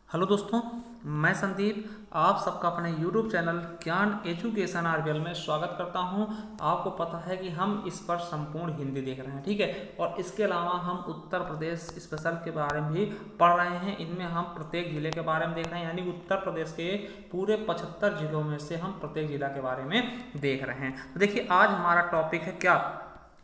Hello दोस्तों, मैं संदीप आप सबका अपने YouTube चैनल ज्ञान एजुकेशन आरबीएल में स्वागत करता हूं। आपको पता है कि हम इस पर संपूर्ण हिंदी देख रहे हैं, ठीक है। और इसके अलावा हम उत्तर प्रदेश स्पेशल के बारे में भी पढ़ रहे हैं। इनमें हम प्रत्येक जिले के बारे में देख रहे हैं, यानी उत्तर प्रदेश के पूरे 75 जिलों में से हम प्रत्येक जिला के बारे में देख रहे हैं। तो देखिए, आज हमारा टॉपिक है क्या।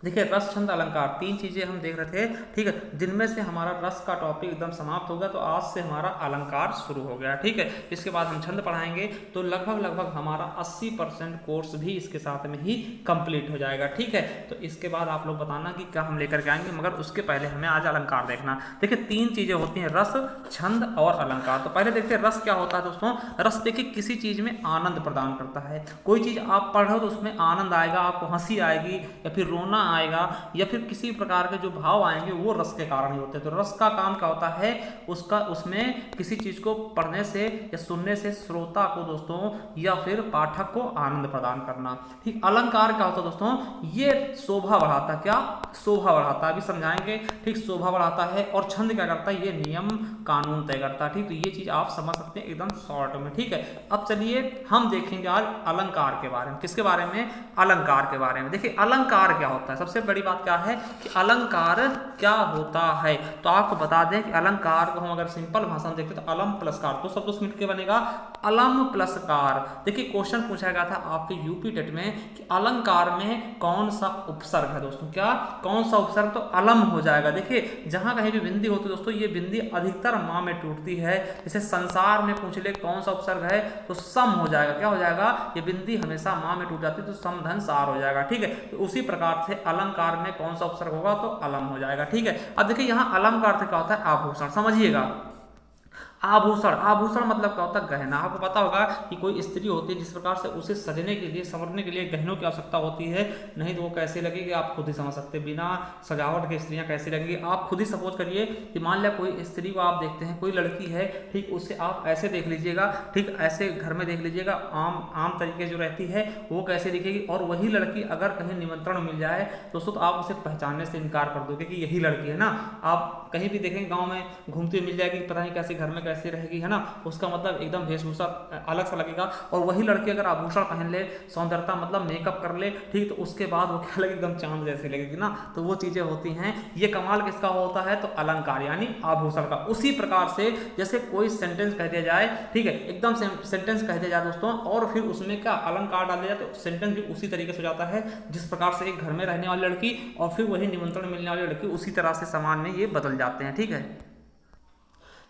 देखिए, रस छंद अलंकार, तीन चीजें हम देख रहे थे, ठीक है, जिनमें से हमारा रस का टॉपिक एकदम समाप्त हो गया। तो आज से हमारा अलंकार शुरू हो गया, ठीक है। इसके बाद हम छंद पढ़ाएंगे, तो लगभग हमारा 80% कोर्स भी इसके साथ में ही कंप्लीट हो जाएगा, ठीक है। तो इसके बाद आप लोग बताना कि क्या हम लेकर के आएंगे, मगर उसके पहले हमें आज अलंकार देखना। देखिए, तीन चीजें होती हैं, रस, छंद और अलंकार। तो पहले देखते हैं रस क्या होता है दोस्तों। रस देखिए किसी चीज में आनंद प्रदान करता है। कोई चीज आप पढ़ रहे हो तो उसमें आनंद आएगा, आपको हंसी आएगी या फिर रोना आएगा या फिर किसी प्रकार के जो भाव आएंगे वो रस के कारण ही होते हैं। तो रस का काम क्या होता है, उसमें किसी चीज को पढ़ने से या सुनने से श्रोता को दोस्तों या फिर पाठक को आनंद प्रदान करना, ठीक। अलंकार क्या होता है दोस्तों, ये शोभा बढ़ाता है। क्या शोभा बढ़ाता है, अभी समझाएंगे, ठीक। शोभा बढ़ाता है। और छंद क्या करता है, ये नियम कानून तय करता है, ठीक। तो ये चीज आप समझ सकते हैं एकदम शॉर्ट में, ठीक है। अब चलिए हम देखेंगे आज अलंकार के बारे में। किसके बारे में, अलंकार के बारे में। देखिए, अलंकार क्या होता है, सबसे बड़ी बात क्या है कि अलंकार क्या होता है। तो आपको बता दें कि अलंकार को हम अगर सिंपल भाषा में देखते तो अलम प्लस कार, तो सब मिनट के बनेगा अलम प्लस कार। देखिए, क्वेश्चन पूछा गया था आपके यूपी टेट में कि अलंकार में कौन सा उपसर्ग है दोस्तों, क्या कौन सा उपसर्ग, तो अलम हो जाएगा। देखिए, जहां कहीं भी बिंदी होती है दोस्तों, ये बिंदी अधिकतर मां में टूटती है। जैसे संसार में पूछ ले कौन सा उपसर्ग है, तो सम हो जाएगा। क्या हो जाएगा, ये बिंदी हमेशा मां में टूट जाती है, तो सम धन सार हो जाएगा, ठीक है। तो उसी प्रकार से अलंकार में कौन सा उपसर्ग होगा, तो अलम हो जाएगा, ठीक है। अब देखिए, यहां अलम का अर्थ क्या होता है, आभूषण, समझिएगा। आभूषण, आभूषण मतलब क्या होता है, गहना। आपको पता होगा कि कोई स्त्री होती है, जिस प्रकार से उसे सजने के लिए, संवरने के लिए गहनों की आवश्यकता होती है, नहीं तो वो कैसे लगेगी आप खुद ही समझ सकते हैं। बिना सजावट के स्त्रियां कैसी लगेंगी आप खुद ही सपोज करिए कि मान लिया कोई स्त्री को आप देखते हैं, कोई लड़की है, ठीक, उससे आप ऐसे देख लीजिएगा, ठीक, ऐसे घर में देख लीजिएगा, आम तरीके जो रहती है वो कैसे दिखेगी। और वही लड़की अगर कहीं निमंत्रण मिल जाए दोस्तों, तो आप उसे पहचानने से इनकार कर दोगे कि यही लड़की है ना। आप कहीं भी देखेंगे गांव में घूमती हुई मिल जाएगी, पता नहीं कैसे घर में कैसे रहेगी, है ना। उसका मतलब एकदम वेशभूषा अलग सा लगेगा। और वही लड़की अगर आभूषण पहन ले, सौंदर्यता मतलब मेकअप कर ले, ठीक, तो उसके बाद वो क्या लगे, एकदम चांद जैसे लगेगी ना। तो वो चीजें होती हैं। ये कमाल किसका होता है, तो अलंकार यानी आभूषण का। उसी प्रकार से जैसे कोई सेंटेंस कह दिया जाए, ठीक है, एकदम सेंटेंस कह दिया जाए दोस्तों, और फिर उसमें क्या अलंकार डाल दिया जाए, तो सेंटेंस भी उसी तरीके से हो जाता है। जिस प्रकार से एक घर में रहने वाली लड़की और फिर वही निमंत्रण मिलने वाली लड़की, उसी तरह से समान में ये बदल जाते हैं, ठीक है।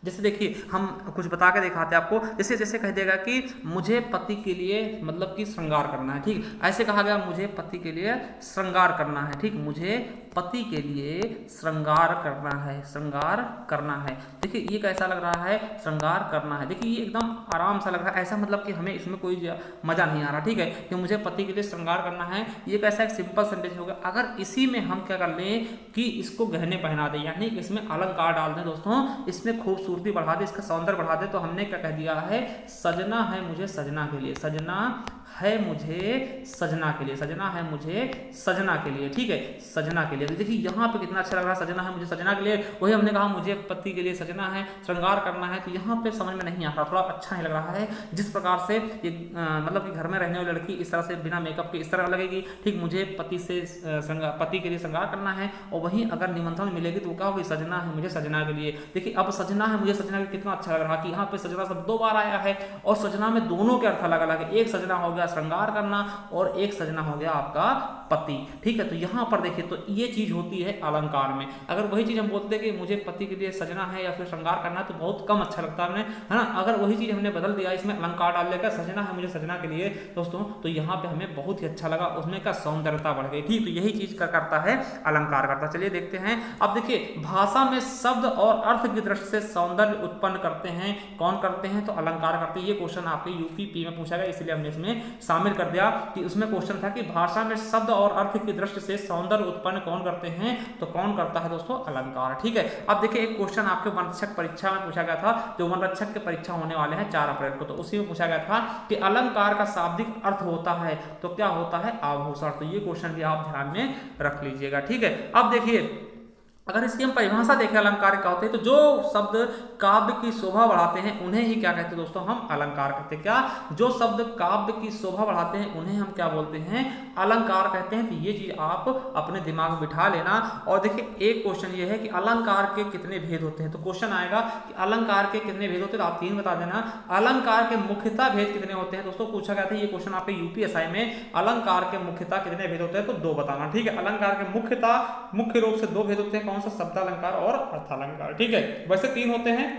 जैसे देखिए, हम कुछ बता के दिखाते हैं आपको। जैसे जैसे कह देगा कि मुझे पति के लिए मतलब कि श्रृंगार करना है, ठीक, ऐसे कहा गया मुझे पति के लिए श्रृंगार करना है, ठीक, मुझे पति के लिए श्रृंगार करना है, श्रृंगार करना है। देखिए, ये कैसा लग रहा है, श्रृंगार करना है। देखिए, ये एकदम आराम सा लग रहा है, ऐसा मतलब कि हमें इसमें कोई मजा नहीं आ रहा, ठीक है, कि मुझे पति के लिए श्रृंगार करना है। ये कैसा एक सिंपल सेंटेंस होगा। अगर इसी में हम क्या कर लें कि इसको गहने पहना दें, यानी इसमें अलंकार डाल दें दोस्तों, इसमें खूबसूरती बढ़ा दे, इसका सौंदर्य बढ़ा दे, तो हमने क्या कह दिया है, सजना है मुझे सजना के लिए, सजना है मुझे सजना के लिए, सजना है मुझे सजना के लिए, ठीक है, सजना के लिए। तो देखिए, यहाँ पे कितना अच्छा लग रहा है, सजना है मुझे सजना के लिए। वही हमने कहा मुझे पति के लिए सजना है, श्रृंगार करना है, तो यहाँ पे समझ में नहीं आ रहा, थोड़ा अच्छा नहीं लग रहा है। जिस प्रकार से ये मतलब कि घर में रहने वाली लड़की इस तरह से बिना मेकअप के इस तरह लगेगी, ठीक, मुझे पति के लिए श्रृंगार करना है, और वहीं अगर निमंत्रण मिलेगी तो क्या होगी, सजना है मुझे सजना के लिए। देखिए, अब सजना है मुझे सजना के कितना अच्छा लग रहा है कि यहाँ पे सजना शब्द 2 बार आया है, और सजना में दोनों के अर्थ अलग अलग है। एक सजना हो गया श्रृंगार करना, और एक सजना हो गया आपका पति, ठीक है। तो यहाँ पर देखिए, तो ये चीज होती है अलंकार में। अगर वही चीज हम बोलते कि मुझे पति के लिए सजना है या फिर श्रृंगार करना है, तो बहुत कम अच्छा लगता है, है ना। अगर वही चीज हमने बदल दिया, इसमें अलंकार डाल लेकर सजना है मुझे सजना के लिए दोस्तों, तो यहाँ पे हमें बहुत ही अच्छा लगा, उसमें का सौंदर्यता बढ़ गई, ठीक। तो यही चीज करता है अलंकार करता। चलिए देखते हैं। अब देखिए, भाषा में शब्द और अर्थ की दृष्टि से सौंदर्य उत्पन्न करते हैं, कौन करते हैं, तो अलंकार करते हैं। ये क्वेश्चन आपके यूपी में पूछा गया, इसलिए हमने इसमें शामिल कर दिया कि उसमें क्वेश्चन था कि भाषा में शब्द और अर्थ की दृष्टि से सौंदर्य उत्पन्न कौन करते हैं, तो कौन करता है दोस्तों, अलंकार, ठीक है। अब देखिए, एक क्वेश्चन आपके वनरक्षक परीक्षा में पूछा गया था, जो वनरक्षक की परीक्षा होने वाले हैं 4 अप्रैल को, तो उसी में पूछा गया था कि अलंकार का शाब्दिक अर्थ होता है, तो क्या होता है, आभूषण। तो ये क्वेश्चन भी आप ध्यान में रख लीजिएगा, ठीक है। अब देखिए, अगर इसकी हम परिभाषा देखें अलंकार क्या होते हैं, तो जो शब्द काव्य की शोभा बढ़ाते हैं उन्हें ही क्या कहते हैं दोस्तों, हम अलंकार कहते हैं। क्या? जो शब्द काव्य की शोभा बढ़ाते हैं उन्हें हम क्या बोलते हैं, अलंकार कहते हैं। तो ये चीज आप अपने दिमाग में बिठा लेना। और देखिए एक क्वेश्चन ये है कि अलंकार के कितने भेद होते हैं, तो क्वेश्चन आएगा कि अलंकार के कितने भेद होते हैं, तो आप 3 बता देना। अलंकार के मुख्यतः भेद कितने होते हैं दोस्तों, पूछा गया था ये क्वेश्चन आपके यूपीएसआई में। अलंकार के मुख्यतः कितने भेद होते हैं, तो 2 बताना। ठीक है, अलंकार के मुख्य रूप से 2 भेद होते हैं, कौन सा, शब्दालंकार और अर्थालंकार। ठीक है, वैसे 3 होते हैं।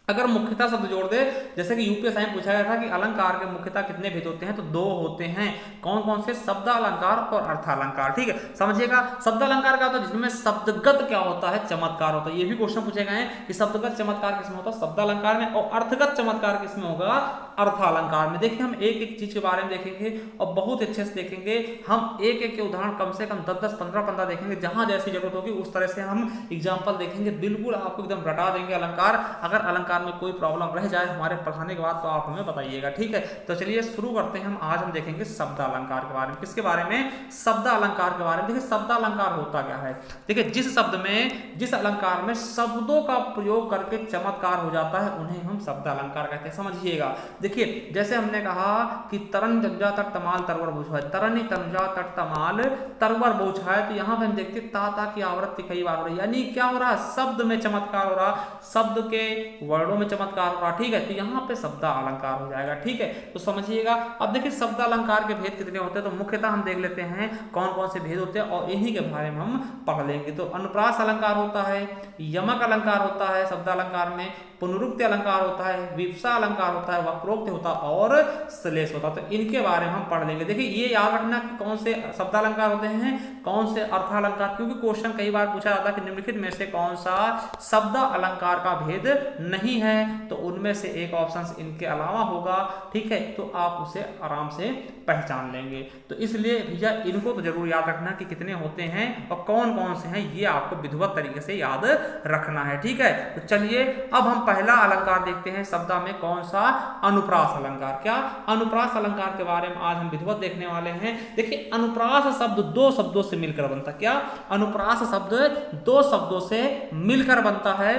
अगर मुख्यतः शब्द जोड़ दे, जैसे कि यूपीएसआई में पूछा गया था कि अलंकार के मुख्यतः कितने भेद होते हैं, तो 2 होते हैं। कौन कौन से, शब्दालंकार और अर्थालंकार। ठीक है, समझिएगा। शब्दालंकार का होता है जिसमें शब्दगत क्या होता है, चमत्कार होता है। ये भी क्वेश्चन पूछे गए हैं कि शब्दगत चमत्कार किसमें होता है, शब्दालंकार में, और अर्थगत चमत्कार किसमें होगा, अर्थालंकार में। देखिए हम एक एक चीज के बारे में देखेंगे और बहुत अच्छे से देखेंगे। हम एक एक के उदाहरण कम से कम 10-10, 15-15 देखेंगे। जहां जैसी जरूरत होगी उस तरह से हम एग्जाम्पल देखेंगे। बिल्कुल आपको एकदम रटा देंगे अलंकार। अगर अलंकार में कोई प्रॉब्लम रह जाए हमारे पढ़ाने के बाद तो आप हमें बताइएगा। ठीक है, तो चलिए शुरू करते हैं। आज हम देखेंगे शब्दालंकार के बारे में। किसके बारे में, शब्दालंकार के बारे में। देखिए शब्दालंकार होता क्या है, देखिए जिस शब्द में, जिस अलंकार में शब्दों का प्रयोग करके चमत्कार हो जाता है उन्हें हम शब्दालंकार कहते हैं। समझिएगा, देखिए जैसे हमने कहा कि तरन तंजा तट तमाल तरवर बौछाए, तरनी तंजा तट तमाल तरवर बौछाए, तो यहाँ पे हम देखते ता की आवृत्ति कई बार हो रही है, यानी क्या हो रहा है, शब्द में चमत्कार हो रहा, शब्द के वर्णों में चमत्कार हो रहा। ठीक है, तो यहाँ पे शब्दालंकार हो जाएगा। ठीक है, तो समझिएगा। अब देखिए शब्दालंकार के भेद कितने होते हैं, तो मुख्यतः हम देख लेते हैं कौन कौन से भेद होते हैं और इन्हीं के बारे में हम पढ़ लेंगे। तो अनुप्रास अलंकार होता है, यमक अलंकार होता है शब्दालंकार में, पुनरुक्ति अलंकार होता है, विवक्षा अलंकार होता है, वक्रोक्ति होता है और श्लेष होता है। तो इनके बारे में हम पढ़ लेंगे। देखिए ये याद रखना कि कौन से शब्दालंकार होते हैं, कौन से अर्थालंकार, क्योंकि क्वेश्चन कई बार पूछा जाता है कि निम्नलिखित में से कौन सा शब्द अलंकार का भेद नहीं है, तो उनमें से एक ऑप्शन इनके अलावा होगा। ठीक है, तो आप उसे आराम से पहचान लेंगे। तो इसलिए भैया इनको तो जरूर याद रखना कि कितने होते हैं और कौन कौन से हैं, ये आपको विधिवत तरीके से याद रखना है। ठीक है, तो चलिए अब हम पहला अलंकार देखते हैं शब्द में, कौन सा, अनुप्रास अलंकार। क्या, अनुप्रास अलंकार के बारे में आज हम विधिवत देखने वाले हैं। देखिए अनुप्रास शब्द 2 शब्दों से मिलकर बनता है। क्या, अनुप्रास शब्द 2 शब्दों से मिलकर बनता है।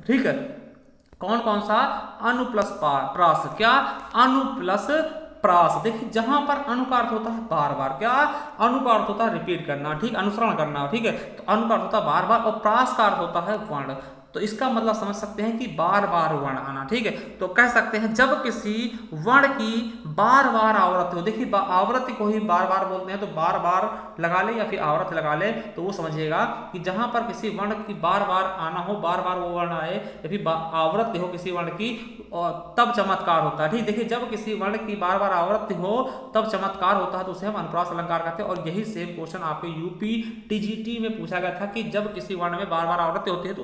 ठीक है, कौन कौन सा, अनु प्लस प्रास। क्या, अनु प्लस प्रास। देखिए जहां पर अनु का अर्थ होता है बार बार, क्या, अनु का अर्थ होता है रिपीट करना, ठीक, अनुसरण करना। ठीक है, तो अनु का अर्थ होता है बार बार और प्रास का अर्थ होता है वर्ण। तो इसका मतलब समझ सकते हैं कि बार बार वर्ण आना। ठीक है, तो कह सकते हैं जब किसी वर्ण की बार बार आवृत्ति हो, देखिए आवृत्ति को ही बार बार बोलते हैं, तो बार बार लगा ले या फिर आवृत्ति लगा ले, तो वो समझिएगा कि जहां पर किसी वर्ण की बार बार आना हो, बार बार वो वर्ण आए या फिर आवृत्ति हो किसी वर्ण की, और तब चमत्कार होता है। ठीक, देखिए जब किसी वर्ण की बार बार आवृत्ति हो तब चमत्कार होता है, तो उसे हम अनुप्रास अलंकार कहते हैं। और यही सेम क्वेश्चन आपके यूपी टीजीटी में पूछा गया था कि जब किसी वर्ण में बार बार आवृत्ति होती है तो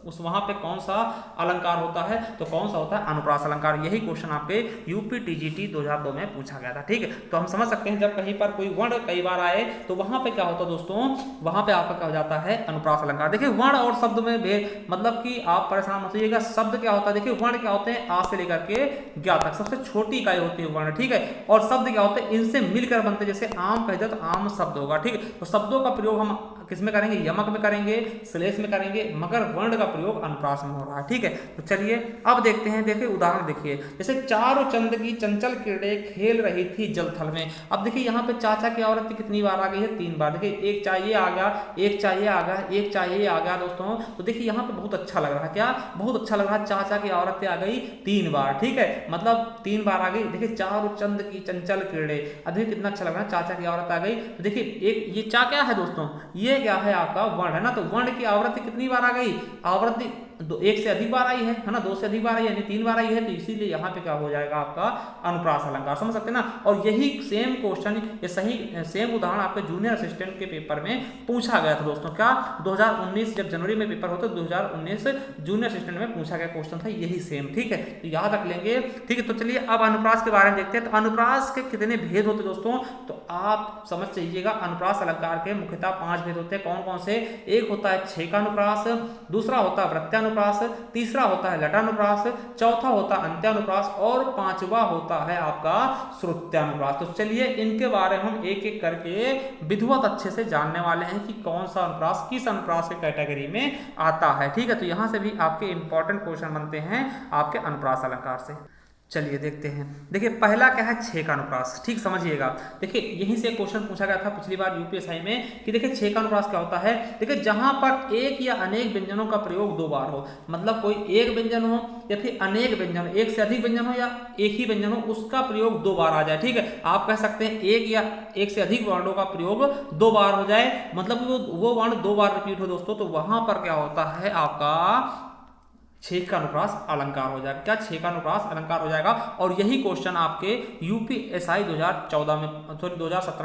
उस वहां पे कौन सा अलंकार होता है, तो कौन सा होता है, अनुप्रास अलंकार। यही क्वेश्चन आपके यूपी टीजीटी 2002 में पूछा गया था। ठीक है, तो हम समझ सकते हैं जब कहीं पर कोई वर्ण कई बार आए तो वहां पे क्या होता है दोस्तों, वहां पे आपका क्या हो जाता है, अनुप्रास अलंकार। देखिए वर्ण और शब्द में भेद, मतलब कि आप परेशान मत होइएगा। शब्द क्या होता है, देखिए वर्ण क्या होते हैं, आ से लेकर के ज्ञा तक सबसे छोटी इकाई होती है वर्ण। ठीक है, और शब्द क्या होते हैं, इनसे मिलकर बनते हैं। जैसे आम कह दे तो आम शब्द होगा। ठीक है, तो शब्दों का प्रयोग हम किसमें करेंगे, यमक में करेंगे, श्लेष में करेंगे, मगर वर्ण का प्रयोग अनुप्रास में हो रहा है। ठीक है, तो चलिए अब देखते हैं। देखिए उदाहरण देखिए, जैसे चारों चंद की चंचल किरणें खेल रही थी जलथल में। अब देखिए यहाँ पे चाचा की आवृत्ति कितनी बार आ गई है, 3 बार। देखिए एक चाहिए आ गया, एक चाहिए आ गया, एक चाहिए आ गया दोस्तों। तो देखिए यहाँ पे बहुत अच्छा लग रहा है, क्या, बहुत अच्छा लग रहा है, चाचा की आवृत्ति आ गई 3 बार। ठीक है, मतलब 3 बार आ गई। देखिए चारों चंद की चंचल किरणें, अभी कितना अच्छा लग रहा है, चाचा की आवृत्ति आ गई। तो देखिए एक ये चा क्या है दोस्तों, ये क्या है आपका वर्ण है ना, तो वर्ण की आवृत्ति कितनी बार आ गई, आवृत्ति 1 से अधिक बार आई है ना, 2 से अधिक बार आई यानी 3 बार आई है, तो इसीलिए यहाँ पे क्या हो जाएगा आपका अनुप्रास अलंकार। समझ सकते हैं ना। और यही सेम क्वेश्चन, ये सही सेम उदाहरण आपके जूनियर असिस्टेंट के पेपर में पूछा गया था दोस्तों। क्या, 2019 जब जनवरी में पेपर होता है, 2019 जूनियर असिस्टेंट में पूछा गया क्वेश्चन था यही सेम। ठीक है, तो याद रख लेंगे। ठीक है, तो चलिए अब अनुप्रास के बारे में देखते हैं। तो अनुप्रास के कितने भेद होते दोस्तों, तो आप समझ जाइएगा अनुप्रास अलंकार के मुख्यतः 5 भेद होते हैं, कौन कौन से? एक होता है छेकानुप्रास, दूसरा होता है वृत्तानुप्रास, तीसरा होता है लटानुप्रास, चौथा होता है अंत्यानुप्रास और पांचवा होता है आपका श्रुत्यानुप्रास। तो चलिए इनके बारे में हम एक एक करके विधिवत अच्छे से जानने वाले हैं कि कौन सा अनुप्रास किस अनुप्रास के कैटेगरी में आता है। ठीक है, तो यहां से भी आपके इंपॉर्टेंट क्वेश्चन बनते हैं आपके अनुप्रास अलंकार से। चलिए देखते हैं। देखिए पहला क्या है? छेकानुप्रास। ठीक समझिएगा, देखिए यहीं से क्वेश्चन पूछा गया था पिछली बार यूपीएसआई में कि देखिए छेकानुप्रास क्या होता है। देखिए जहां पर एक या अनेक व्यंजनों का प्रयोग दो बार हो, मतलब कोई एक व्यंजन हो या फिर अनेक व्यंजन, एक से अधिक व्यंजन हो या एक ही व्यंजन हो, उसका प्रयोग दो बार आ जाए। ठीक है, आप कह सकते हैं एक या एक से अधिक वर्णों का प्रयोग दो बार हो जाए, मतलब वो वर्ण दो बार रिपीट हो दोस्तों, तो वहां पर क्या होता है आपका छेकानुप्रास अलंकार हो जाएगा। क्या? छेकानुप्रास अलंकार हो जाएगा। और यही क्वेश्चन आपके यूपीएसआई 2017 में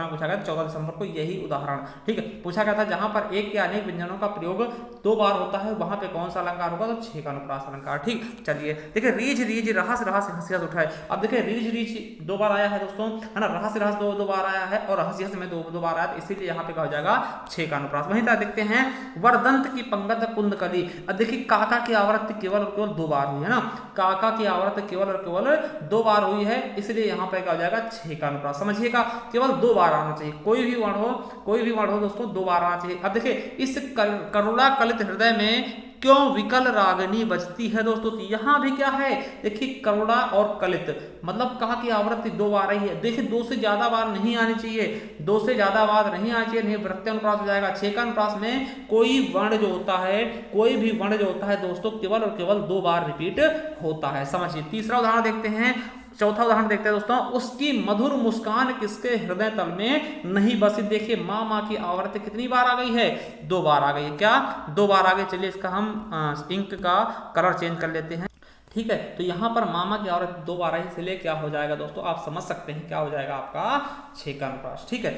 पूछा गया, 14 दिसंबर को यही उदाहरण ठीक है पूछा गया था, जहां पर एक या अनेक व्यंजनों का प्रयोग दो बार होता है, वहां पे कौन सा अलंकार होगा? तो छेकानुप्रास अलंकार। ठीक, चलिए देखिए रीझ रीझ रहस रहस हंसी हंस उठाए। अब देखिए रीझ रीझ दो बार आया है दोस्तों, है ना, रहस रहस दो बार आया है और हंसी हंस में दो बार आया, इसीलिए यहाँ पे क्या हो जाएगा? छेकानुप्रास। वहीं तरह देखते हैं वरदंत की पंगत कुंदकली। अब देखिए काका की आवृत्ति केवल और केवल दो बार हुई है ना, काका की आवृत्ति केवल और केवल दो बार हुई है, इसलिए यहाँ पर क्या हो जाएगा? छेकानुप्रास। समझिएगा, केवल दो बार आना चाहिए, कोई भी वर्ण हो दोस्तों दो बार आना चाहिए। अब देखिए इस करुणा कलित हृदय में क्यों विकल रागनी बजती है दोस्तों, तो यहां भी क्या है? देखिए करुणा और कलित, मतलब कहा की आवृत्ति दो बार आई है। देखिए दो से ज्यादा बार नहीं आनी चाहिए, दो से ज्यादा बार नहीं आनी चाहिए, नहीं वृत्तानुप्रास हो जाएगा। छेकानुप्रास में कोई वर्ण जो होता है, कोई भी वर्ण जो होता है दोस्तों केवल और केवल दो बार रिपीट होता है। समझिए, तीसरा उदाहरण देखते हैं, चौथा उदाहरण देखते हैं दोस्तों, उसकी मधुर मुस्कान किसके हृदय तल में नहीं बसी। देखिए माँ की आवृत्ति कितनी बार आ गई है? दो बार आ गई है। क्या? दो बार आ गई। चलिए इसका हम इंक का कलर चेंज कर लेते हैं। ठीक है, तो यहाँ पर मामा की आवृत्ति दो बार आई, इसलिए क्या हो जाएगा दोस्तों? आप समझ सकते हैं क्या हो जाएगा आपका? छेकानुप्रास। ठीक है,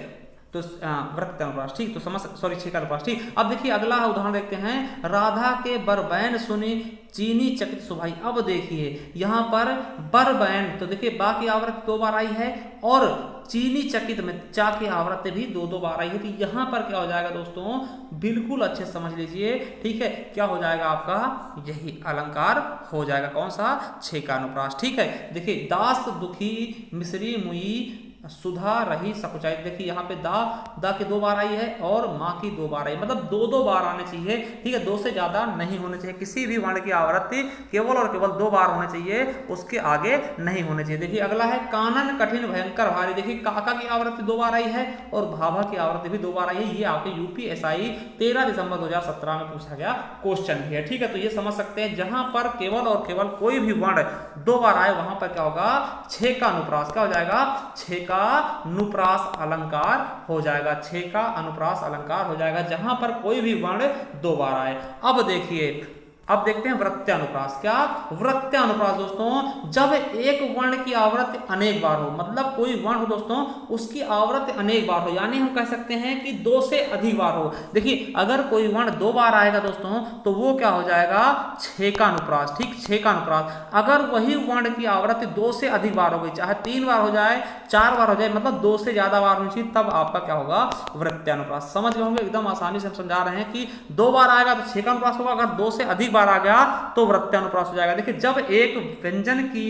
तो वृत्तानुप्रास। ठीक, तो छेकानुप्रास। ठीक, अब देखिए अगला उदाहरण देखते हैं, राधा के बरबैन सुनी चीनी चकित सुभाई। अब देखिए यहाँ पर बरबैन, तो देखिए बा की आवृत्ति दो बार आई है और चीनी चकित में चा की आवृत्ति भी दो बार आई है, तो यहाँ पर क्या हो जाएगा दोस्तों? बिल्कुल अच्छे समझ लीजिए। ठीक है, क्या हो जाएगा आपका? यही अलंकार हो जाएगा। कौन सा? छेकानुप्रास। ठीक है, देखिए दास दुखी मिश्री मुई सुधा रही सकुचाई। देखिए यहाँ पे दा की दो बार आई है और माँ की दो बार आई, मतलब दो बार आने चाहिए। ठीक है, दो से ज्यादा नहीं होने चाहिए, किसी भी वर्ण की आवृत्ति केवल और केवल दो बार होने चाहिए, उसके आगे नहीं होने चाहिए। देखिए अगला है कानन कठिन भयंकर भारी। देखिए काका की आवृत्ति दो बार आई है और भाभा की आवृत्ति भी दो बार आई है। ये आपके यूपीएसआई 13 दिसंबर 2017 में पूछा गया क्वेश्चन भी है। ठीक है, तो ये समझ सकते हैं जहां पर केवल और केवल कोई भी वर्ण दो बार आए, वहां पर क्या होगा? छेकानुप्रास। क्या हो जाएगा? छेकानुप्रास अलंकार हो जाएगा। छेकानुप्रास अलंकार हो जाएगा जहां पर कोई भी वर्ण दो बार आए। अब देखिए, अब देखते हैं वृत्तानुप्रास। क्या? वृत्तानुप्रास दोस्तों, जब एक वर्ण की आवृत्ति अनेक बार हो, मतलब कोई वर्ण हो दोस्तों उसकी आवृत्ति अनेक बार हो, यानी हम कह सकते हैं कि दो से अधिक बार हो। देखिए अगर कोई वर्ण दो बार आएगा दोस्तों तो वो क्या हो जाएगा? छेकानुप्रास। ठीक, छेकानुप्रास। अगर वही वर्ण की आवृत्ति दो से अधिक बार हो गई, चाहे तीन बार हो जाए, चार बार हो जाए, मतलब दो से ज्यादा बार होनी चाहिए, तब आपका क्या होगा? वृत्तानुप्रास। समझ गए होंगे, एकदम आसानी से हम समझा रहे हैं कि दो बार आएगा तो छेकानुप्रास होगा, अगर दो से अधिक आ गया तो वृत्तानुप्रास हो जाएगा। देखिए जब एक व्यंजन की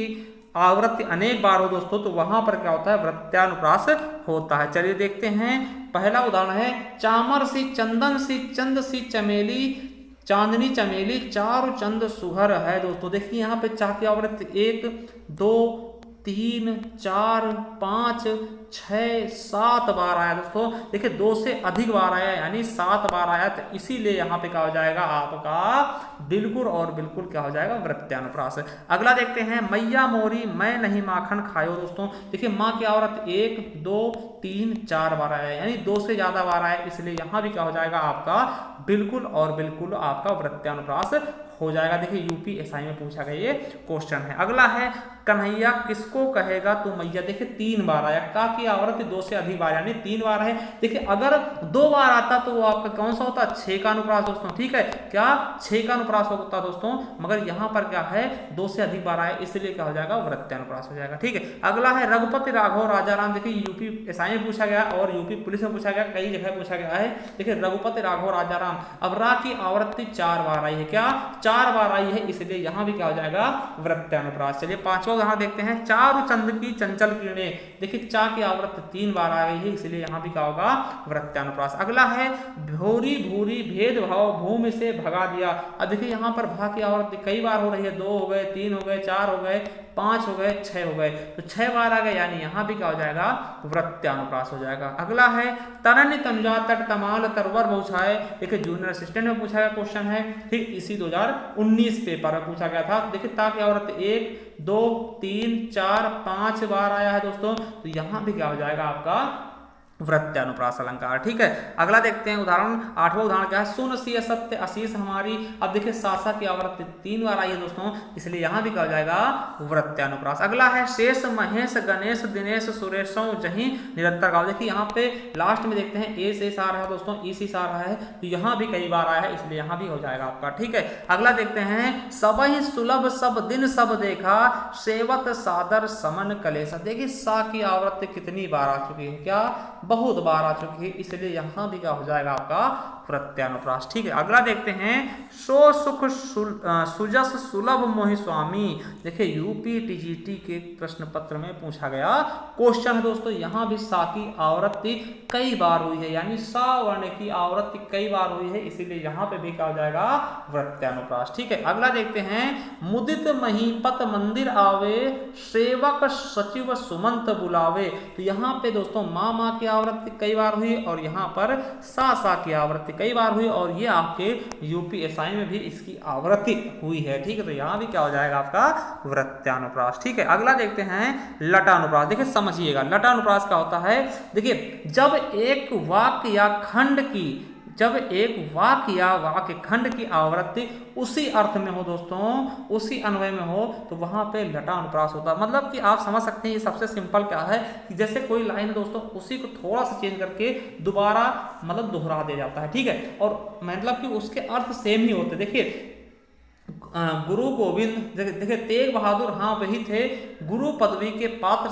आवृत्ति अनेक बार हो दोस्तों तो वहां पर क्या होता है? वृत्तानुप्रास होता है। चलिए देखते हैं, पहला उदाहरण है, चामर सी चंदन सी चंद सी चमेली चांदनी चमेली चारु चंद सुघर है। दोस्तों देखिए यहाँ पे चा की आवृत्ति 1 2 3 4 5 6 7 बार आया दोस्तों। देखिए दो से अधिक बार आया यानी 7 बार आया, तो इसीलिए यहाँ पे क्या हो जाएगा? आपका बिल्कुल और बिल्कुल क्या हो जाएगा? वृत्तानुप्रास। अगला देखते हैं, मैया मोरी मैं नहीं माखन खायो। दोस्तों देखिए माँ की आवृत्ति 1 2 3 4 बार आया, यानी दो से ज्यादा बार आया, इसलिए यहाँ भी क्या हो जाएगा? आपका बिल्कुल और बिल्कुल आपका वृत्तानुप्रास हो जाएगा। देखिए यूपीएसआई में पूछा गया ये क्वेश्चन है। अगला है, कन्हैया किसको कहेगा तू मैया। देखिए 3 बार आया, का की आवृत्ति 2 से अधिक बार यानी 3 बार है। देखिए अगर 2 बार आता तो वो आपका कौन सा होता है, 6 का अनुप्रास दोस्तों, ठीक है, क्या 6 का अनुप्रास होता है दोस्तों, मगर यहाँ पर क्या है 2 से अधिक बार आए इसलिए क्या हो जाएगा, वृत्तानुप्रास हो जाएगा। ठीक है, अगला है रघुपति राघव राजाराम। देखिए यूपी एसआई में पूछा गया और यूपी पुलिस में पूछा गया, कई जगह पूछा गया है। देखिए रघुपति राघव राजाराम, अब रा की आवृत्ति 4 बार आई है, क्या 4 बार आई है, इसलिए यहाँ भी क्या हो जाएगा, वृत्तानुप्रास। चलिए पांचवा उदाहरण देखते हैं, चारु चंद्र की चंचल किरणें। देखिए चा की आवृत्ति 3 बार आ गई है, इसलिए यहाँ भी क्या होगा, वृत्तानुप्रास। अगला है भूरी भूरी भेदभाव भूमि से भगा दिया। अब देखिए यहाँ पर भा की आवृत्ति कई बार हो रही है, 2 हो गए, 3 हो गए, 4 हो गए, 5 हो गए, 6 हो गए, तो 6 बार आ गए, यानी यहाँ भी क्या हो जाएगा, वृत्तानुप्रास हो जाएगा। अगला है तरण्य तनुजा तट तमाल तरवर बहुछाए। देखिए जूनियर असिस्टेंट में पूछा गया क्वेश्चन है, ठीक इसी 2019 पेपर में पूछा गया था। देखिए ता की आवृत्ति 1 2 3 4 5 बार आया है दोस्तों, तो यहाँ भी क्या हो जाएगा आपका, वृत्तानुप्रास अलंकार। ठीक है, अगला देखते हैं उदाहरण, 8वां उदाहरण क्या है, सुन सिय सत्य अशीष हमारी। अब देखिए सासा की आवृत्ति 3 बार आई है दोस्तों, इसलिए यहाँ भी क्या हो जाएगा, वृत्तानुप्रास। अगला है शेष महेश गणेश दिनेश सुरेशों जहीं निरंतर गाओ। देखिए यहाँ पे लास्ट में देखते हैं ए से आ रहा है दोस्तों, ई से आ रहा है, तो यहाँ भी कई बार आया है, इसलिए यहाँ भी हो जाएगा आपका। ठीक है, अगला देखते हैं, सबहि सुलभ सब दिन सब देखा सेवत सादर समन कलेसा। देखिए सा की आवृत्ति कितनी बार आ चुकी है, क्या बहुत बार आ चुकी है, इसलिए यहां भी क्या हो जाएगा आपका, वृत्तानुप्रास। ठीक है, अगला देखते हैं, सो सुख सुजस सुलभ मोहि स्वामी। देखिए यूपी टीजीटी के प्रश्न पत्र में पूछा गया क्वेश्चन है दोस्तों, यहां भी सा की आवृत्ति कई बार हुई है, यानी सा वर्ण की आवृत्ति कई बार हुई है, इसीलिए यहां पे भी क्या हो जाएगा, वृत्तानुप्रास। ठीक है, अगला देखते हैं, मुदित महीपत मंदिर आवे सेवक सचिव सुमंत बुलावे। तो यहाँ पे दोस्तों माँ की आवृत्ति कई बार हुई और यहाँ पर सा की आवृत्ति कई बार हुई, और ये आपके यूपीएसआई में भी इसकी आवृत्ति हुई है। ठीक है, तो यहाँ भी क्या हो जाएगा आपका, वृत्तानुप्रास। ठीक है, अगला देखते हैं लटानुप्रास। देखिए समझिएगा लटानुप्रास क्या होता है। देखिए जब एक वाक्य या खंड की, जब एक वाक्य या वाक्य खंड की आवृत्ति उसी अर्थ में हो दोस्तों, उसी अन्वय में हो, तो वहां पे लटानुप्रास होता है। मतलब कि आप समझ सकते हैं ये सबसे सिंपल क्या है कि जैसे कोई लाइन है दोस्तों, उसी को थोड़ा सा चेंज करके दोबारा मतलब दोहरा दिया जाता है। ठीक है, और मतलब कि उसके अर्थ सेम ही होते। देखिए गुरु गोविंद, देखिए तेग बहादुर हाँ वही थे गुरु पदवी के पात्र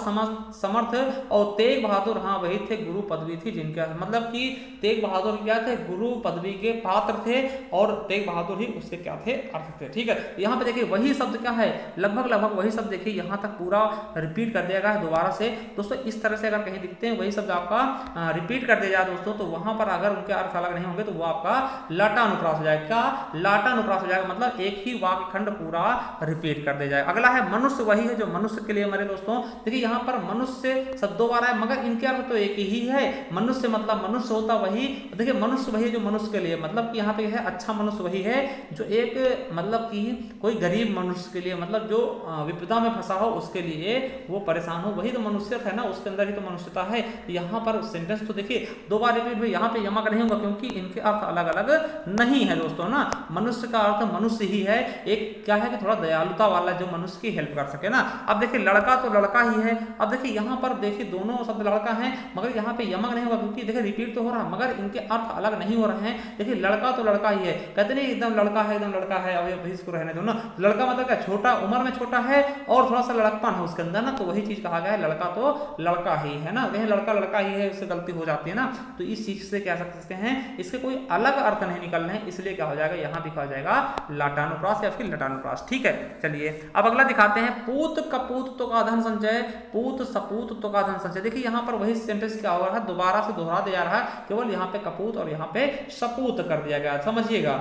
समर्थ, और तेग बहादुर हाँ वही थे गुरु पदवी थी जिनके, मतलब कि तेग बहादुर क्या थे, गुरु पदवी के पात्र थे, और तेग बहादुर ही उसके क्या थे, अर्थ थे। ठीक है, यहाँ पे देखिए वही शब्द क्या है, लगभग वही शब्द देखिए यहाँ तक पूरा रिपीट कर दिया गया है दोबारा से दोस्तों। इस तरह से अगर कहीं दिखते हैं वही शब्द आपका रिपीट कर दिया जाए दोस्तों, तो वहां पर अगर उनके अर्थ अलग नहीं होंगे तो वो आपका लटानुप्रास हो जाएगा। क्या लाटानुप्रास हो जाएगा, मतलब एक ही वाक्य खंड पूरा रिपीट कर दिया जाए। अगला है मनुष्य वही है जो मनुष्य के लिए मरे। दोस्तों देखिए यहाँ पर मनुष्य शब्द 2 बार है, मगर इनके अर्थ तो एक ही है। मनुष्य मतलब मनुष्य होता वही, देखिए मनुष्य वही जो मनुष्य के लिए, मतलब कि यहाँ पे है अच्छा मनुष्य वही है जो एक मतलब कि कोई गरीब मनुष्य के लिए, मतलब जो विपदा में फंसा हो उसके लिए वो परेशान हो, वही तो मनुष्य है ना, उसके अंदर ही तो मनुष्यता है। यहाँ पर सेंटेंस तो देखिए 2 बार रिपीट हुई, यहाँ पे यमक नहीं होगा क्योंकि इनके अर्थ अलग अलग नहीं है दोस्तों ना। मनुष्य का अर्थ मनुष्य ही है, एक क्या है कि थोड़ा दयालुता वाला जो मनुष्य की हेल्प कर सके ना। अब देखिए लड़का तो लड़का ही है। अब देखिए यहाँ पर देखिए दोनों शब्द लड़का है, मगर यहाँ पे यमक नहीं होगा क्योंकि देखिए रिपीट तो हो रहा है मगर इनके अर्थ अलग नहीं हो रहे हैं। देखिए लड़का तो लड़का ही है, कहते नहीं एकदम लड़का है, एकदम लड़का है, अब इसको रहने दो ना। लड़का मतलब क्या, छोटा उम्र में छोटा है और थोड़ा सा लड़कपन है उसके अंदर ना, तो वही चीज कहा गया है, लड़का तो लड़का ही है ना। कहीं लड़का लड़का ही है, उससे गलती हो जाती है ना, तो इस चीज से क्या सकते हैं, इसके कोई अलग अर्थ नहीं निकल रहे हैं, इसलिए क्या हो जाएगा, यहाँ भी कहा जाएगा लाटानुप्रास या फिर लटानुप्रास। ठीक है, चलिए अब अगला दिखाते हैं, पूत कपूत तो का धन संचय, पूत सपूत तो का धन संचय। देखिए यहाँ पर वही सेंटेंस क्या हो रहा है, दोबारा से दोहरा दिया जा रहा है, केवल यहाँ पे कपूत और यहाँ पे सपूत कर दिया गया। समझिएगा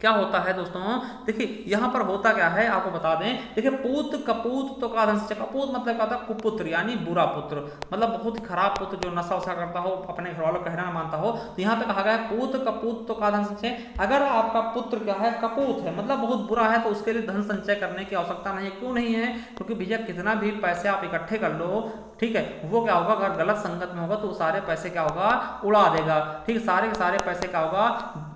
क्या होता है दोस्तों। देखिए यहाँ पर होता क्या है आपको बता दें। देखिए पूत कपूत तो का धन संचय, कपूत मतलब क्या था, कुपुत्र यानी बुरा पुत्र, मतलब बहुत ही खराब पुत्र जो नशा वशा करता हो, अपने घर वालों का कहना मानता हो। तो यहाँ पे कहा गया है पूत कपूत तो का धन संचय। अगर आपका पुत्र क्या है, कपूत है, मतलब बहुत बुरा है, तो उसके लिए धन संचय करने की आवश्यकता नहीं है। क्यों नहीं है, क्योंकि भैया कितना भी पैसे आप इकट्ठे कर लो, ठीक है, वो क्या होगा, अगर गलत संगत में होगा तो सारे पैसे क्या होगा, उड़ा देगा। ठीक है, सारे के सारे पैसे क्या होगा,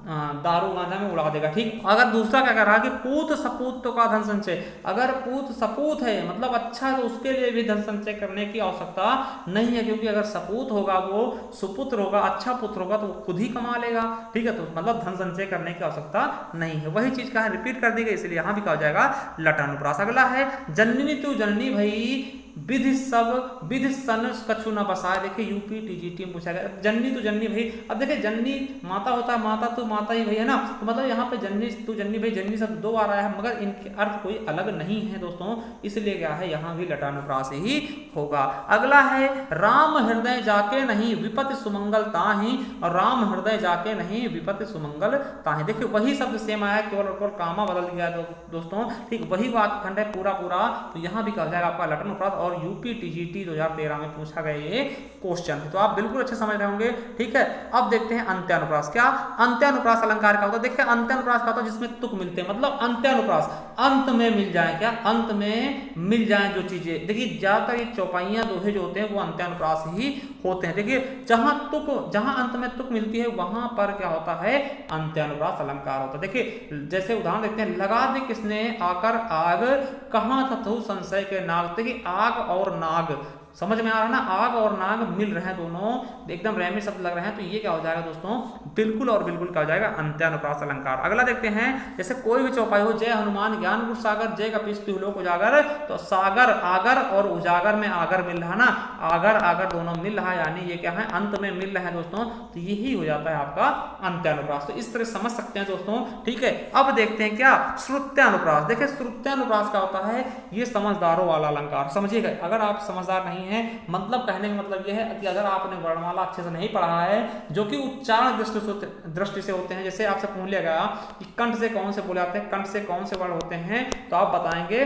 दारू गांजा में उड़ा देगा। ठीक, अगर दूसरा क्या कर रहा है कि पूत सपूत तो का धन संचय, अगर पूत सपूत है मतलब अच्छा, तो उसके लिए भी धन संचय करने की आवश्यकता नहीं है, क्योंकि अगर सपूत होगा वो सुपुत्र होगा, अच्छा पुत्र होगा, तो वो खुद ही कमा लेगा। ठीक है, तो मतलब धन संचय करने की आवश्यकता नहीं है। वही चीज कहा रिपीट कर दी गई, इसलिए यहां भी कहा जाएगा लट अनुप्रास। अगला है जननी तू जननी भई विधि सब विधि सन कछु न बसाए। देखिए यूपी टीजीटी में पूछा गया जननी तू जननी भाई। अब देखिए जननी माता होता है, माता तो माता ही भाई है ना, तो मतलब यहाँ पे जननी तू जननी भाई जननी सब दो बार आया है, मगर इनके अर्थ कोई अलग नहीं है दोस्तों, इसलिए क्या है यहाँ भी लटानुप्रास ही होगा। अगला है राम हृदय जाके नहीं विपत्ति सुमंगल ताहि, और राम हृदय जाके नहीं विपत्ति सुमंगल ताहि। देखिए वही शब्द सेम आया, केवल और कामा बदल दिया दोस्तों। ठीक, वही बात खंड है पूरा पूरा, तो यहाँ भी कहा जाएगा आपका लटानुप्रास, और यूपी टीजीटी 2013 में पूछा गया ये क्वेश्चन है, तो आप बिल्कुल अच्छे समझ रहे होंगे। ठीक है, अब देखते हैं अंत्यानुप्रास। क्या अंत्यानुप्रास अलंकार का होता है? देखिए अंत्यानुप्रास का होता है जिसमें तुक मिलते हैं, मतलब अंत्यानुप्रास अंत में मिल जाए, क्या अंत में मिल जाए जो चीजें। देखिए ज्यादातर ये चौपाइयां दोहे जो होते हैं वो अंत्यानुप्रास ही होते हैं। देखिए जहां अंत में तुक मिलती है वहां पर क्या होता है, अंत्यानुप्रास अलंकार होता है। देखिए जैसे उदाहरण देखते हैं, लगा दे किसने आकर आग, कहां था तू संशय के नाग। देखिए आग और नाग समझ में आ रहा है ना, आग और नाग मिल रहे हैं, दोनों एकदम रहमी शब्द लग रहे हैं, तो ये क्या हो जाएगा दोस्तों, बिल्कुल और बिल्कुल क्या हो जाएगा, अंत्यानुप्रास अलंकार। अगला देखते हैं, जैसे कोई भी चौपाई हो, जय हनुमान ज्ञान गुण सागर, जय कपीस तिहुलोक उजागर, तो सागर आगर और उजागर में आगर मिल रहा है ना, आगर आगर दोनों मिल रहा है, यानी ये क्या है, अंत में मिल रहे हैं दोस्तों, तो यही हो जाता है आपका अंत्यानुप्रास। तो इस तरह समझ सकते हैं दोस्तों। ठीक है, अब देखते हैं क्या श्रुत्यानुप्रास। देखिए श्रुत्यानुप्रास क्या होता है, ये समझदारों वाला अलंकार। समझिएगा, अगर आप समझदार नहीं है, मतलब कहने का मतलब यह है कि अगर आपने वर्णमाला अच्छे से नहीं पढ़ा है, जो कि उच्चारण दृष्टि से होते हैं, जैसे आपसे पूछ लिया गया कि कंठ से कौन से बोले जाते हैं, कंठ से कौन से वर्ण होते हैं, तो आप बताएंगे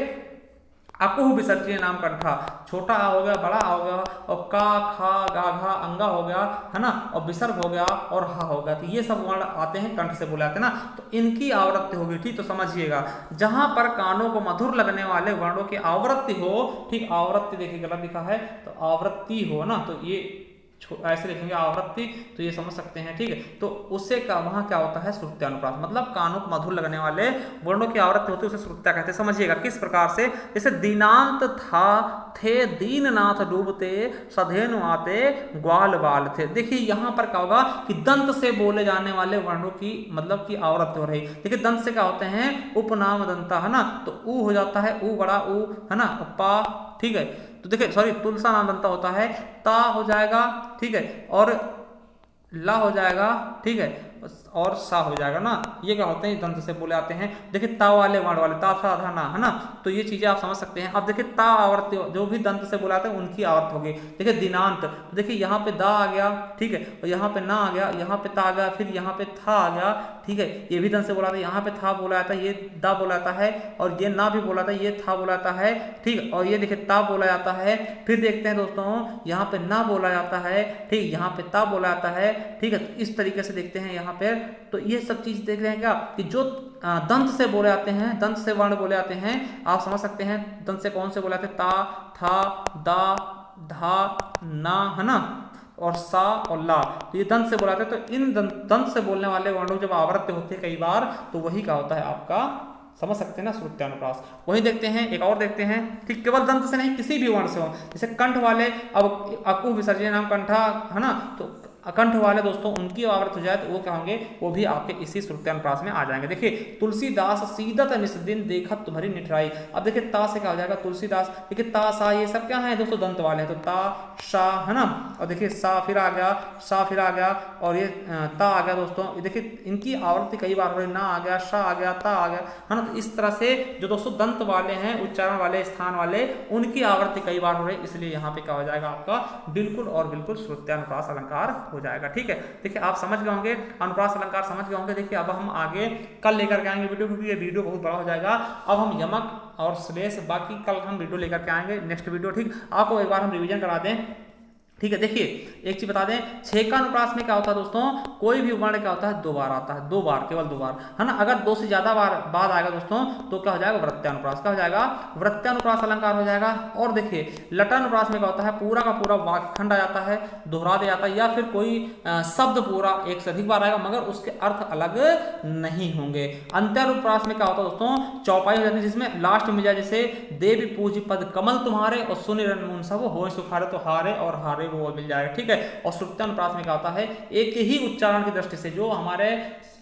अकुह विसर्जनीय नाम कंठा, छोटा आ हो गया, बड़ा आ हो गया, और का खा गा घा अंगा हो गया है ना, और विसर्ग हो गया और हा हो गया, तो ये सब वर्ण आते हैं कंठ से बोले जाते हैं ना, तो इनकी आवृत्ति होगी। ठीक, तो समझिएगा जहां पर कानों को मधुर लगने वाले वर्णों की आवृत्ति हो, ठीक आवृत्ति देखिए गलत लिखा है, तो आवृत्ति हो ना, तो ये ऐसे लिखेंगे आवृत्ति, तो ये समझ सकते हैं। ठीक है, तो उससे क्या वहां क्या होता है, श्रुत्यानुप्रास, मतलब कानों को मधुर लगने वाले वर्णों की आवृत्ति होती है, उसे श्रुत्या कहते हैं। समझिएगा किस प्रकार से, जैसे दीनांत था थे दीननाथ डूबते, सधेनु आते ग्वाल बाल थे। देखिए यहाँ पर क्या होगा कि दंत से बोले जाने वाले वर्णों की मतलब की आवृत्ति हो रही। देखिए दंत से क्या होते हैं, उपनाम दंता है ना, तो ऊ हो जाता है, ऊ बड़ा ऊ है ना, पा। ठीक है, तो देखिए सॉरी तुलसा नाम दंता होता है, ता हो जाएगा, ठीक है, और ला हो जाएगा, ठीक है, और सा हो जाएगा ना, ये क्या होते हैं, दंत से बोले आते हैं। देखिए ता वाले वर्ण वाले, ता था धा ना है ना, तो ये चीजें आप समझ सकते हैं। अब देखिए ता आवर्त जो भी दंत से बोले आते हैं उनकी आवर्त होगी। देखिए दिनांत, तो देखिए यहाँ पे दा आ गया, ठीक है, और यहाँ पे ना आ गया, यहाँ पे ता आ गया, फिर यहाँ पे था आ गया, ठीक है, ये भी दंत से बोला था, यहाँ पे था बोला जाता है, ये दा बोला जाता है, और ये ना भी बोला था, ये था बोला जाता है, ठीक, और ये देखिए ता बोला जाता है। फिर देखते हैं दोस्तों, यहाँ पे ना बोला जाता है, ठीक, यहाँ पे ता बोला जाता है, ठीक है, तो इस तरीके से देखते हैं यहाँ पे, तो ये सब चीज देख रहे हैं क्या कि जो दंत से बोले जाते हैं, दंत से वर्ण बोले जाते हैं, आप समझ सकते हैं दंत से कौन से बोले जाते हैं, ता था दा धा ना है ना, और सा और ला, तो ये दंत से बोला जाता है। तो इन दंत से बोलने वाले वर्णों जब आवृत्ति होती है कई बार, तो वही क्या होता है आपका, समझ सकते हैं ना, श्रुत्यानुप्रास। वही देखते हैं, एक और देखते हैं, ठीक, केवल दंत से नहीं किसी भी वर्ण से हो, जैसे कंठ वाले, अब अकु विसर्जनीय नाम कंठा है ना, तो अकंठ वाले दोस्तों उनकी आवृत्ति हो जाए तो वो क्या होंगे, वो भी आपके इसी श्रुत्यानुप्रास में आ जाएंगे। देखिए तुलसीदास सीदत निस्दिन देखत तुम्हारी निठराई। अब देखिए ता से क्या हो जाएगा, तुलसीदास, देखिए ता सा ये सब क्या है दोस्तों, दंत वाले हैं, तो ता शा है ना, और देखिए सा फिर आ गया, सा फिर आ गया, और ये ता आ गया दोस्तों, देखिए इनकी आवृत्ति कई बार हो रही, ना आ गया, शा आ गया, ता आ गया है ना, तो इस तरह से जो दोस्तों दंत वाले हैं, उच्चारण वाले, स्थान वाले, उनकी आवृत्ति कई बार हो रही, इसलिए यहाँ पे क्या हो जाएगा आपका, बिल्कुल और बिल्कुल श्रुत्यानुप्रास अलंकार हो जाएगा। ठीक है, देखिए आप समझ गए होंगे, अनुप्रास अलंकार समझ गए होंगे। देखिए अब हम आगे कल लेकर के आएंगे वीडियो, क्योंकि ये वीडियो बहुत बड़ा हो जाएगा। अब हम यमक और श्लेष बाकी कल हम वीडियो लेकर के आएंगे, नेक्स्ट वीडियो। ठीक, आपको एक बार हम रिवीजन करा दें ठीक है। देखिए एक चीज बता दें, 6 का अनुप्रास में क्या होता है दोस्तों, कोई भी वर्ण क्या होता है, 2 बार आता है, 2 बार, केवल 2 बार, है ना। अगर 2 से ज्यादा बार बाद आएगा दोस्तों तो क्या हो जाएगा, वृत्यानुप्रास, क्या हो जाएगा, वृत्यानुप्रास अलंकार हो जाएगा। और देखिए लटानुप्रास में क्या होता है, पूरा का पूरा वाक्यखंड आ जाता है, दोहरा दिया जाता है, या फिर कोई शब्द पूरा एक से अधिक बार आएगा मगर उसके अर्थ अलग नहीं होंगे। अंत्यानुप्रास में क्या होता है दोस्तों, चौपाई हो जाती है जिसमें लास्ट में जाए, जैसे देवी पूज पद कमल तुम्हारे और सुनि रनमुन सब हो सुखारे, तो हारे और हारे वो मिल जाएगा, ठीक है। और श्रुत्यानुप्रास में क्या होता है, एक ही उच्चारण की दृष्टि से जो हमारे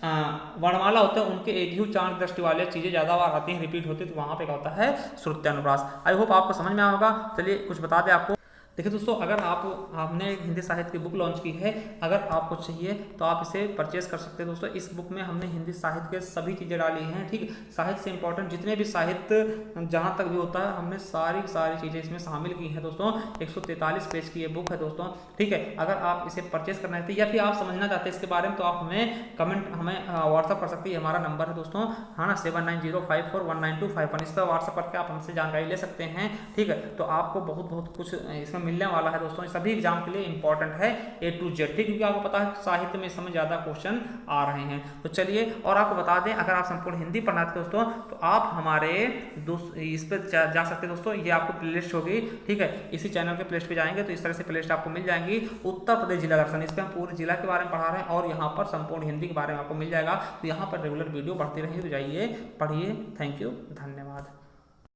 वर्णमाला होते हैं उनके एक ही उच्चारण की दृष्टि वाले चीजें ज्यादा बार आती हैं, रिपीट होती है, तो वहां पे क्या होता है, श्रुत्यानुप्रास। आई होप आपको समझ में आया होगा। चलिए कुछ बता दें आपको। देखिए दोस्तों, अगर आपने हिंदी साहित्य की बुक लॉन्च की है, अगर आपको चाहिए तो आप इसे परचेज कर सकते हैं दोस्तों। इस बुक में हमने हिंदी साहित्य के सभी चीज़ें डाली हैं, ठीक। साहित्य से इंपॉर्टेंट जितने भी साहित्य जहाँ तक भी होता है हमने सारी चीज़ें इसमें शामिल की हैं दोस्तों। 143 पेज की ये बुक है दोस्तों, ठीक है। अगर आप इसे परचेज करना चाहते हैं या फिर आप समझना चाहते हैं इसके बारे में, तो आप हमें व्हाट्सअप कर सकते हैं। हमारा नंबर है दोस्तों, हाँ ना, 7905419251। इस पर व्हाट्सअप करके आप हमसे जानकारी ले सकते हैं, ठीक है। तो आपको बहुत कुछ इसमें मिलने वाला है दोस्तों। सभी एग्जाम के लिए इंपॉर्टेंट है A to Z, ठीक, क्योंकि आपको पता है साहित्य में इस समय ज्यादा क्वेश्चन आ रहे हैं। तो चलिए, और आपको बता दें, अगर आप संपूर्ण हिंदी पढ़ना चाहते दोस्तों तो आप हमारे इस पर जा सकते हैं दोस्तों। ये आपको प्लेलिस्ट होगी, ठीक है। इसी चैनल के प्लेलिस्ट पे जाएंगे तो इस तरह से प्लेलिस्ट आपको मिल जाएंगी। उत्तर प्रदेश जिला दर्शन, इस पर हम पूरे जिला के बारे में पढ़ा रहे हैं और यहाँ पर संपूर्ण हिंदी के बारे में आपको मिल जाएगा। तो यहाँ पर रेगुलर वीडियो बढ़ती रहेंगी, तो जाइए पढ़िए। थैंक यू, धन्यवाद।